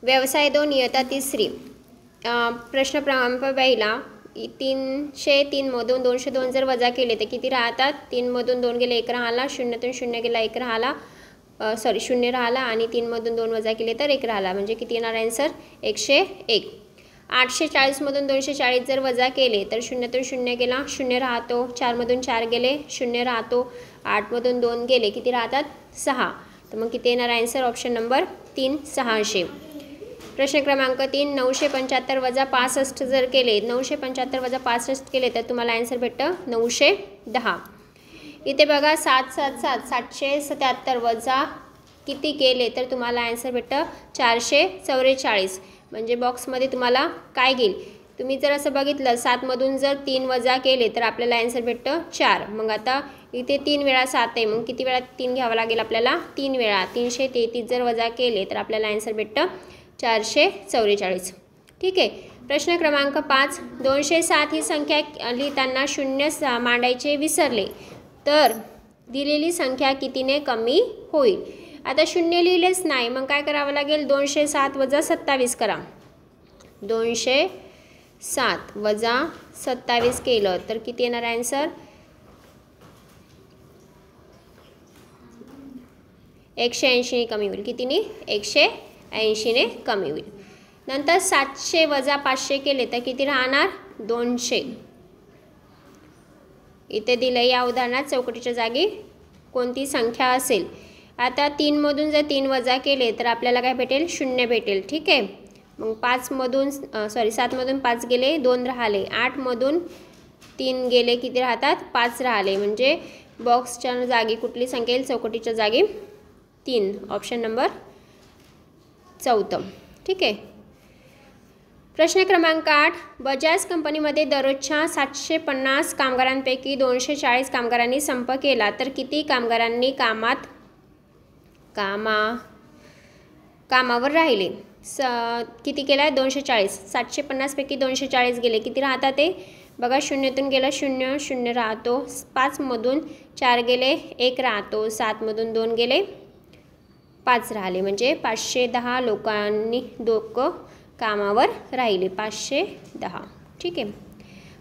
व्यवसाय 2 इयत्ता 3री प्रश्न क्रमांक पहिला 303 मधून 202 जर वजा केले तर किती राहतात? 3 मधून 2 गेले 1 राहिला, 0 तून 0 गेला 1 राहिला, 0 राहिला आणि 3 मधून 2 वजा केले तर 1 राहिला, म्हणजे किती येणार आन्सर? 101. 840 मधून 240 जर वजा केले तर 0 तून 0 गेला 0 राहतो, 4 मधून 4 गेले 0 राहतो, 8 मधून 2 गेले किती राहतात? 6. तर मग किती येणार आन्सर? Option number 3 600. प्रश्न क्रमांक 3 975 वजा 65 जर केले 975 वजा 65 केले तर तुम्हाला आन्सर भेटतं 910. इथे बघा 777 777 वजा किती केले तर तुम्हाला आन्सर भेटतं 444. म्हणजे बॉक्समध्ये तुम्हाला काय घेईल? तुम्ही जर असं बघितलं 7 मधून जर 3 वजा केले तर आपल्याला आन्सर भेटतं 4. मग आता इथे 3 वेळा 7 आहे, मग किती वेळा 3 घ्यावं लागेल आपल्याला? 3 वेळा. 333 जर वजा केले तर आपल्याला आन्सर भेटतं 444. ठीक आहे. प्रश्न क्रमांक 5 207 ही संख्या लिहिताना 0 मांडायचे विसरले तर दिलेली संख्या कितीने कमी होईल? आता 0 लिहिलेच नाही, मग काय करावं लागेल? 207 वजा 27 करा. 207 वजा 27 केलं तर किती येणार आन्सर? 180 कमी होईल. कितीने? 180ने कमी होईल. नंतर 700 वजा 500 केले तर किती राहणार? 200. इथे दिलं या उदाहरणात चौकटीच्या जागी कोणती संख्या असेल? आता 3 मधून जर 3 वजा केले तर आपल्याला काय भेटेल? 0 भेटेल. ठीक आहे. मग 7 मधून 5 गेले 2 राहिले, 8 मधून 3 गेले किती राहतात? 5 राहिले, म्हणजे बॉक्सच्या जागी कुठली संख्या येईल? चौकटीच्या जागी 3. Option number 4. ठीक आहे. प्रश्न क्रमांक 8 बजाज कंपनीमध्ये दररोजच्या 750 कामगारांपैकी 240 कामगारांनी संप केला तर किती कामगारांनी कामावर राहिले? किती केला? 240. 750 पैकी 240 गेले किती राहतात ते? बघा 0तून गेला 0 0 राहतो, 5 मधून 4 गेले 1 राहतो, 7 मधून 2 गेले 5 राहिले, म्हणजे 510 लोकांनी कामावर राहिले. 510. ठीक आहे.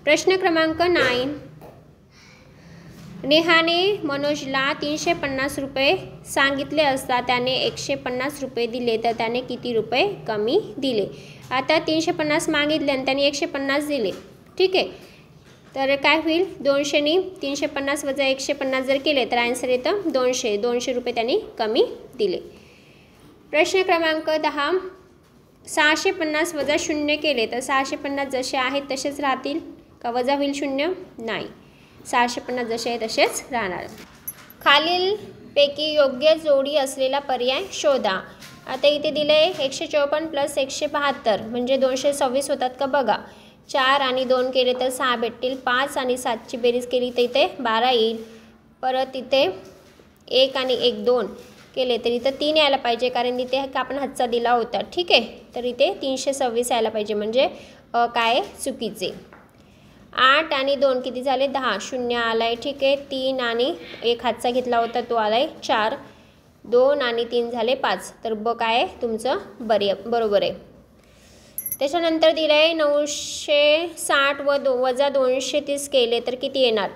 प्रश्न क्रमांक 9 नेहाने मनोजला 350 रुपये सांगितले असता त्याने 150 रुपये दिले तर त्याने किती रुपये कमी दिले? आता 350 मागितले आणि त्याने 150 दिले. ठीक आहे. तर काय होईल? 200नी 350 वजा 150 जर केले तर आन्सर येतं 200. 200 रुपये त्यांनी कमी दिले. प्रश्न क्रमांक 10 650 वजा 0 केले तर 650 जसे आहेत तसेच राहतील का वजा होईल 0? नाही, 650 जसे आहे तसेच राहणार. खालीलपैकी योग्य जोडी असलेला पर्याय शोधा. आता इथे दिले 154 प्लस 172 म्हणजे 226 होतात का बघा. 4 आणि 2 केले तर 6 भेटतील. 5 आणि 7ची बेरीज केली तर इथे 12 येईल. परत इथे 1 आणि 1 2 केले तर इथं 3 यायला पाहिजे, कारण इथे आपण हातचा दिला होता. ठीक आहे. तर इथे 326 यायला पाहिजे, म्हणजे काय चुकीचे. 8 आणि 2 किती झाले? 10. 0 आलाय. ठीक आहे. 3 आणि 1 हातचा घेतला होता तो आलाय 4. 2 आणि 3 झाले 5. तर काय आहे तुमचं? बरोबर आहे. त्याच्यानंतर दिलं आहे 960 वजा 230 केले तर किती येणार?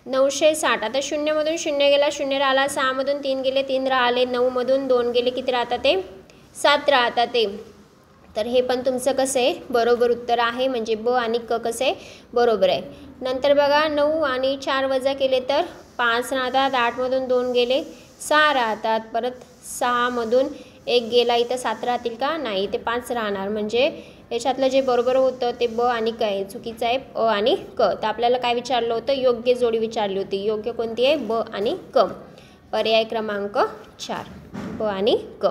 960. आता 0 मधून 0 गेला 0 राहिला, 6 मधून 3 गेले 3 राहिले, 9 मधून 2 गेले किती राहतात ते? 7 राहतात ते. तर हे पण तुमचं कसं आहे? बरोबर उत्तर आहे, म्हणजे ब आणि क कसं आहे? बरोबर आहे. नंतर बघा 9 आणि 4 वजा केले तर 5 राहतात, 8 मधून 2 गेले 6 राहतात, परत 6 मधून 1 गेला, इथं 7 राहतील का? नाही, ते 5 राहणार. म्हणजे याच्यातलं जे बरोबर होतं ते ब आणि क आहे, चुकीचं आहे अ आणि क. तर आपल्याला काय विचारलं होतं? योग्य जोडी विचारली होती. योग्य कोणती आहे? ब आणि क. पर्याय क्रमांक 4 ब आणि क.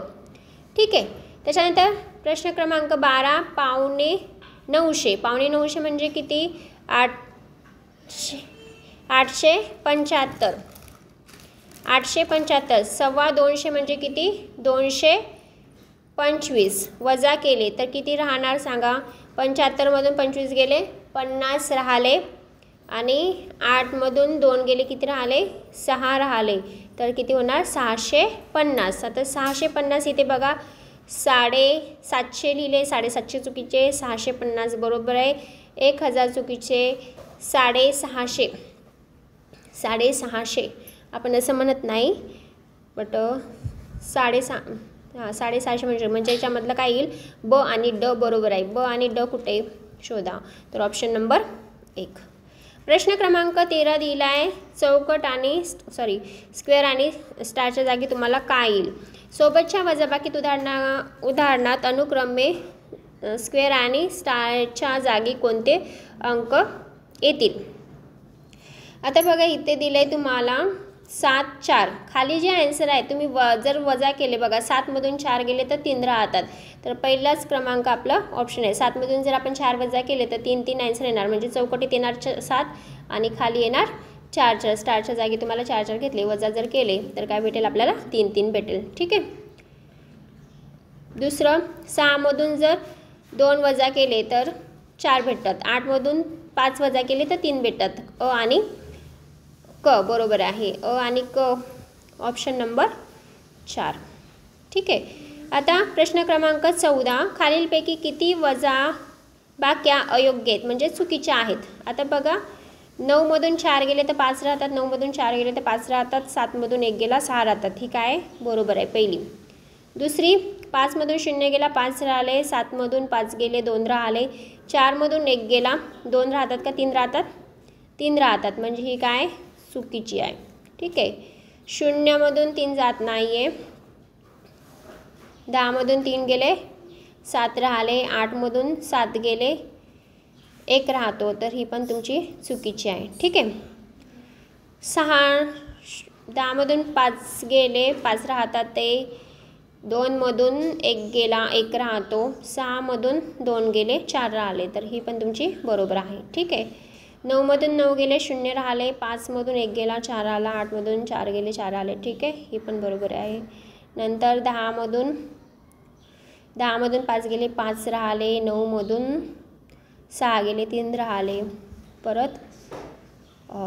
ठीक आहे. त्याच्यानंतर प्रश्न क्रमांक 12 पावणे 900. पावणे 900 म्हणजे किती? 875. 875 सव्वा 200 म्हणजे किती? 225 वजा केले तर किती राहणार सांगा? 75 मधून 25 गेले 50 राहिले आणि 8 मधून 2 गेले किती राहिले? 6 राहिले, तर किती होणार? 650. आता 650 इथे बघा 750 लिहिले, 750 चुकीचे, 650 बरोबर आहे, 1000 चुकीचे, 650 आपण असं म्हणत नाही, बट 650 म्हणजे याच्यामधलं काय येईल, ब आणि ड बरोबर आहे. ब आणि ड कुठे शोधा, तर ऑप्शन नंबर 1. प्रश्न क्रमांक 13 दिला आहे, चौकट आणि स्क्वेअर आणि स्टारच्या जागी तुम्हाला काय येईल. सोबतच्या वजाबाकीत उदाहरणात अनुक्रमे स्क्वेअर आणि स्टारच्या जागी कोणते अंक येतील. आता बघा इथे दिलं आहे तुम्हाला 7, 4. खाली जे आन्सर आहे तुम्ही जर वजा केले बघा, 7 मधून 4 गेले तर 3 राहतात, तर पहिलाच क्रमांक आपला ऑप्शन आहे. 7 मधून जर आपण 4 वजा केले तर 3 3 आन्सर येणार, म्हणजे चौकटीत येणार 7 आणि खाली येणार 4 4. स्टारच्या जागी तुम्हाला 4 4 घेतले, वजा जर केले तर काय भेटेल आपल्याला, 3 3 भेटेल. ठीक आहे. दुसरं, 6 मधून जर 2 वजा केले तर 4 भेटतात, 8 मधून 5 वजा केले तर 3 भेटतात. अ आणि क बरोबर आहे, अ आणि क ऑप्शन नंबर 4. ठीक आहे. आता प्रश्न क्रमांक 14, खालीलपैकी किती वजाबाक्या अयोग्य आहेत म्हणजे चुकीच्या आहेत. आता बघा 9 मधून 4 गेले तर 5 राहतात, 9 मधून 4 गेले तर 5 राहतात, 7 मधून 1 गेला 6 राहतात, ही काय बरोबर आहे पहिली. दुसरी, 5 मधून 0 गेला 5 राहिले, 7 मधून 5 गेले 2 राहिले, 4 मधून 1 गेला 2 राहतात का 3 राहतात, 3 राहतात, म्हणजे ही काय चुकीची आहे. ठीक आहे. 0 मधून 3 जात नाही आहे, 10 मधून 3 गेले 7 राहिले, 8 मधून 7 गेले 1 राहतो, तर ही पण तुमची चुकीची आहे. ठीक आहे. 10 मधून 5 गेले 5 राहतात, ते 2 मधून 1 गेला 1 राहतो, 6 मधून 2 गेले 4 राहिले, तर ही पण तुमची बरोबर आहे. ठीक आहे. 9 मधून 9 गेले 0 राहिले, 5 मधून 1 गेला 4 आला, 8 मधून 4 गेले 4 आले. ठीक आहे, ही पण बरोबर आहे. नंतर 10 मधून 5 गेले 5 राहिले, 9 मधून 6 गेले 3 राहिले, परत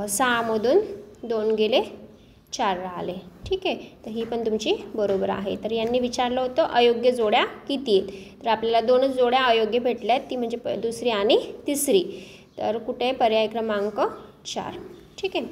6 मधून 2 गेले 4 राहिले. ठीक आहे, तर ही पण तुमची बरोबर आहे. तर यांनी विचारलं होतं अयोग्य जोड्या किती आहेत, तर आपल्याला 2च जोड्या अयोग्य भेटल्या आहेत, ती म्हणजे दुसरी आणि तिसरी. तर कुठे पर्याय क्रमांक 4. ठीक आहे.